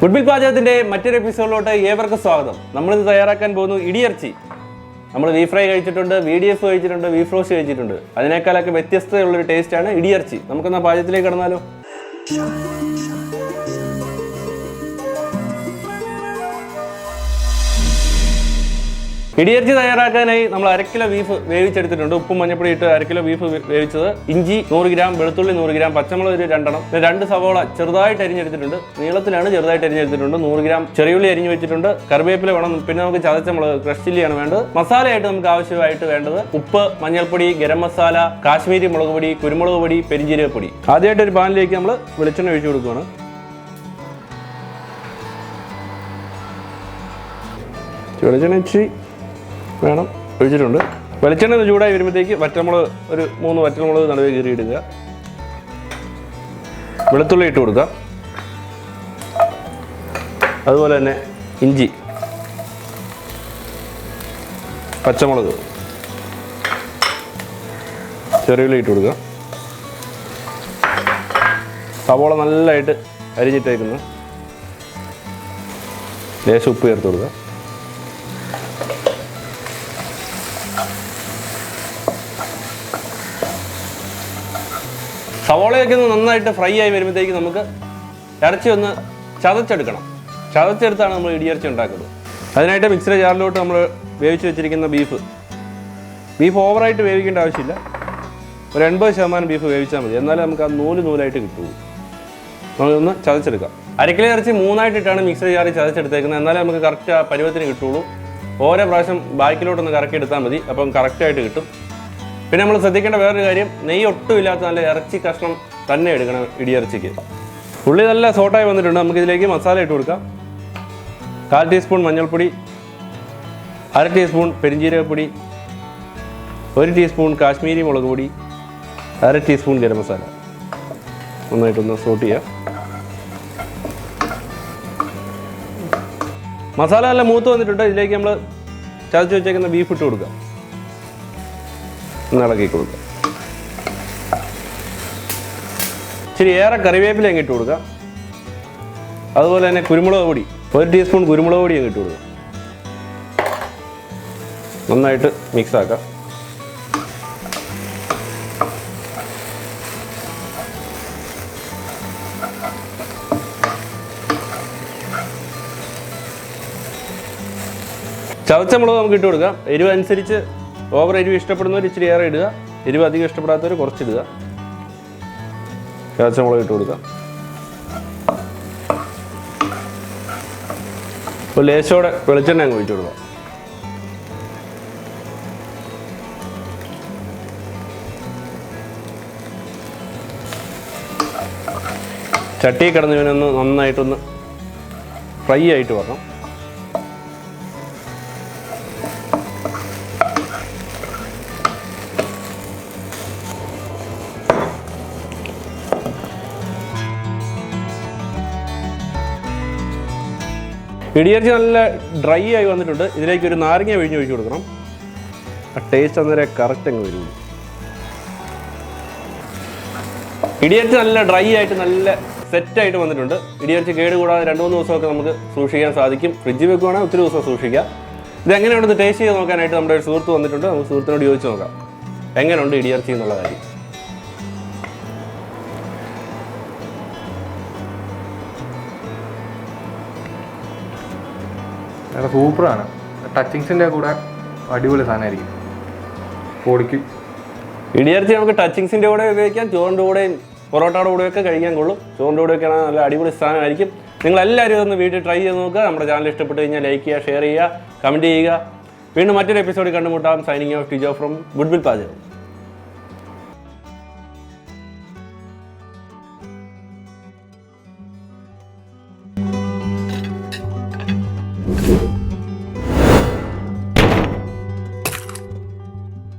Goodwill പാചകത്തിന്റെ മറ്റൊരു എപ്പിസോഡിലോട്ട് ഏവർക്കും സ്വാഗതം. നമ്മളിന്ന് തയ്യാറാക്കാൻ പോകുന്നു ഇടിയിറച്ചി. നമ്മൾ ബീഫ് ഫ്രൈ കഴിച്ചിട്ടുണ്ട്, VDF കഴിച്ചിട്ടുണ്ട്, ബീഫ് റോസ്റ്റ് കഴിച്ചിട്ടുണ്ട്. അതിനേക്കാളൊക്കെ വ്യത്യസ്തതയുള്ളൊരു ടേസ്റ്റാണ് ഇടിയിറച്ചി. നമുക്കെന്നാ പാചകത്തിലേക്ക് കടന്നാലോ? ഇടിയിറച്ചി തയ്യാറാക്കാനായി നമ്മൾ 1/2 കിലോ ബീഫ് വേവിച്ചെടുത്തിട്ടുണ്ട്. ഉപ്പും മഞ്ഞപ്പൊടി ഇട്ട് 1/2 കിലോ ബീഫ് വേവിച്ചത്. ഇഞ്ചി 100 ഗ്രാം, വെളുത്തുള്ളി 100 ഗ്രാം, പച്ചമുളക് 2 എണ്ണം, 2 സവോള ചെറുതായിട്ട് അരിഞ്ഞെടുത്തിട്ടുണ്ട്. നീളത്തിലാണ് ചെറുതായിട്ട് അരിഞ്ഞെടുത്തിട്ടുണ്ട്. 100 ഗ്രാം ചെറിയുള്ളി അരിഞ്ഞു വെച്ചിട്ടുണ്ട്. കറിവേപ്പില വേണം. പിന്നെ നമുക്ക് ചതച്ച മുളക്, ക്രഷ് ചില്ലിയാണ് വേണ്ടത്. മസാലയായിട്ട് നമുക്ക് ആവശ്യമായിട്ട് വേണ്ടത് ഉപ്പ്, മഞ്ഞൾപ്പൊടി, ഗരം മസാല, കാശ്മീരി മുളക് പൊടി, കുരുമുളക് പൊടി, പെരിഞ്ജീരകപ്പൊടി. ആദ്യമായിട്ട് ഒരു പാനിലേക്ക് നമ്മൾ വെളിച്ചെണ്ണ ഒഴിച്ചു കൊടുക്കുകയാണ്. വെളിച്ചെണ്ണ ഇച്ചിരി വേണം, ഒഴിച്ചിട്ടുണ്ട്. വെളിച്ചെണ്ണ ചൂടായി വരുമ്പോഴത്തേക്ക് വറ്റൽമുളക് ഒരു 3 വറ്റൽമുളക് നടുവേ കീറി ഇടുക. വെളുത്തുള്ളി ഇട്ട് കൊടുക്കുക. അതുപോലെ തന്നെ ഇഞ്ചി, പച്ചമുളക്, ചെറിയുള്ളി ഇട്ട് കൊടുക്കുക. സവോള നല്ലതായിട്ട് അരിഞ്ഞിട്ടേക്കുന്നു. ലേശം ഉപ്പ് ചേർത്ത് കൊടുക്കുക. സവോളയൊക്കെ ഒന്ന് നന്നായിട്ട് ഫ്രൈ ആയി വരുമ്പോഴത്തേക്ക് നമുക്ക് ഇറച്ചി ഒന്ന് ചതച്ചെടുക്കണം. ചതച്ചെടുത്താണ് നമ്മൾ ഇടിയിറച്ചി ഉണ്ടാക്കുന്നത്. അതിനായിട്ട് മിക്സിയുടെ ജാറിലോട്ട് നമ്മൾ വേവിച്ച് വെച്ചിരിക്കുന്ന ബീഫ് ഓവറായിട്ട് വേവിക്കേണ്ട ആവശ്യമില്ല. ഒരു 80% ബീഫ് വേവിച്ചാൽ മതി. എന്നാലും നമുക്ക് ആ നൂലായിട്ട് കിട്ടുള്ളൂ. നമുക്കൊന്ന് ചതച്ചെടുക്കാം. 1/2 കിലോ ഇറച്ചി 3ആയിട്ടിട്ടാണ് മിക്സിയുടെ ജാറിൽ ചതച്ചെടുത്തേക്കുന്നത്. എന്നാലും നമുക്ക് കറക്റ്റ് ആ പരുവത്തിന് കിട്ടുള്ളൂ. ഓരോ പ്രാവശ്യം ബാക്കിലോട്ടൊന്ന് കറക്കി എടുത്താൽ മതി. അപ്പം കറക്റ്റായിട്ട് കിട്ടും. പിന്നെ നമ്മൾ ശ്രദ്ധിക്കേണ്ട വേറൊരു കാര്യം, നെയ്യ് ഒട്ടും ഇല്ലാത്ത നല്ല ഇറച്ചി കഷ്ണം തന്നെ എടുക്കണം ഇടിയിറച്ചിക്ക്. ഉള്ളി നല്ല സോട്ടായി വന്നിട്ടുണ്ട്. നമുക്കിതിലേക്ക് മസാല ഇട്ട് കൊടുക്കാം. 1/4 ടീസ്പൂൺ മഞ്ഞൾപ്പൊടി, 1/2 ടീസ്പൂൺ പെരിഞ്ജീരകപ്പൊടി, 1 ടീസ്പൂൺ കാശ്മീരി മുളക് പൊടി, 1/2 ടീസ്പൂൺ ഗരം മസാല. നന്നായിട്ടൊന്ന് സോട്ട് ചെയ്യാം. മസാല നല്ല മൂത്ത് വന്നിട്ടുണ്ട്. ഇതിലേക്ക് നമ്മൾ ചതച്ച് വെച്ചേക്കുന്ന ബീഫ് ഇട്ട് കൊടുക്കുക. ഇളക്കി കൊടുക്കുക. ഇച്ചിരി ഏറെ കറിവേപ്പില അങ്ങ് ഇട്ട് കൊടുക്കുക. അതുപോലെ തന്നെ കുരുമുളക് പൊടി 1 ടീസ്പൂൺ കുരുമുളക് പൊടി അങ്ങ് ഇട്ട് കൊടുക്കുക. നന്നായിട്ട് മിക്സ് ആക്കാം. ചതച്ച മുളക് നമുക്ക് ഇട്ട് കൊടുക്കാം. എരിവ് അനുസരിച്ച് ഓവർ എരിവ് ഇഷ്ടപ്പെടുന്നവർ ഇച്ചിരി ഏറെ ഇടുക. എരിവ് അധികം ഇഷ്ടപ്പെടാത്തവർ കുറച്ചിടുക. ചതച്ച മുളക് ഇട്ട് കൊടുക്കുക. ഒരു ലേശോടെ വെളിച്ചെണ്ണ അങ്ങ് ഒഴിച്ചു കൊടുക്കുക. ചട്ടി കിടന്ന് ഇവനൊന്ന് നന്നായിട്ടൊന്ന് ഫ്രൈ ആയിട്ട് വരണം. ഇടിയിറച്ചി നല്ല ഡ്രൈ ആയി വന്നിട്ടുണ്ട്. ഇതിലേക്ക് ഒരു നാരങ്ങ പിഴിഞ്ഞ് ഒഴിച്ചു കൊടുക്കണം. ആ ടേസ്റ്റ് അന്നേരം കറക്റ്റ് അങ്ങ് വരുള്ളൂ. ഇടിയിറച്ചി നല്ല ഡ്രൈ ആയിട്ട് നല്ല സെറ്റായിട്ട് വന്നിട്ടുണ്ട്. ഇടിയിറച്ചി കേടുകൂടാതെ 2-3 ദിവസമൊക്കെ നമുക്ക് സൂക്ഷിക്കാൻ സാധിക്കും. ഫ്രിഡ്ജിൽ വെക്കുവാണെങ്കിൽ ഒത്തിരി ദിവസം സൂക്ഷിക്കാം. ഇതെങ്ങനെയുണ്ടെന്ന് ടേസ്റ്റ് ചെയ്ത് നോക്കാനായിട്ട് നമ്മുടെ ഒരു സുഹൃത്ത് വന്നിട്ടുണ്ട്. നമുക്ക് സുഹൃത്തിനോട് ചോദിച്ചു നോക്കാം എങ്ങനെയുണ്ട് ഇടിയിറച്ചി എന്നുള്ള കാര്യം. സൂപ്പറാണ്. ടച്ചിങ്സിൻ്റെ കൂടെ അടിപൊളി സാധനമായിരിക്കും. പൊടിക്കും. ഇടിയിറച്ചി നമുക്ക് ടച്ചിങ്സിൻ്റെ കൂടെ ഉപയോഗിക്കാം. ചോറിൻ്റെ കൂടെയും പൊറോട്ടയുടെ കൂടെയൊക്കെ കഴിക്കാൻ കൊള്ളും. ചോറിൻ്റെ കൂടെയൊക്കെ ആണെങ്കിൽ നല്ല അടിപൊളി സാധനമായിരിക്കും. നിങ്ങളെല്ലാവരും ഇതൊന്ന് വീട്ടിൽ ട്രൈ ചെയ്ത് നോക്കുക. നമ്മുടെ ചാനൽ ഇഷ്ടപ്പെട്ട് കഴിഞ്ഞാൽ ലൈക്ക് ചെയ്യുക, ഷെയർ ചെയ്യുക, കമൻറ്റ് ചെയ്യുക. വീണ്ടും മറ്റൊരു എപ്പിസോഡിൽ കണ്ടുമുട്ടാം. Signing off Tijo from goodwill പാചകം.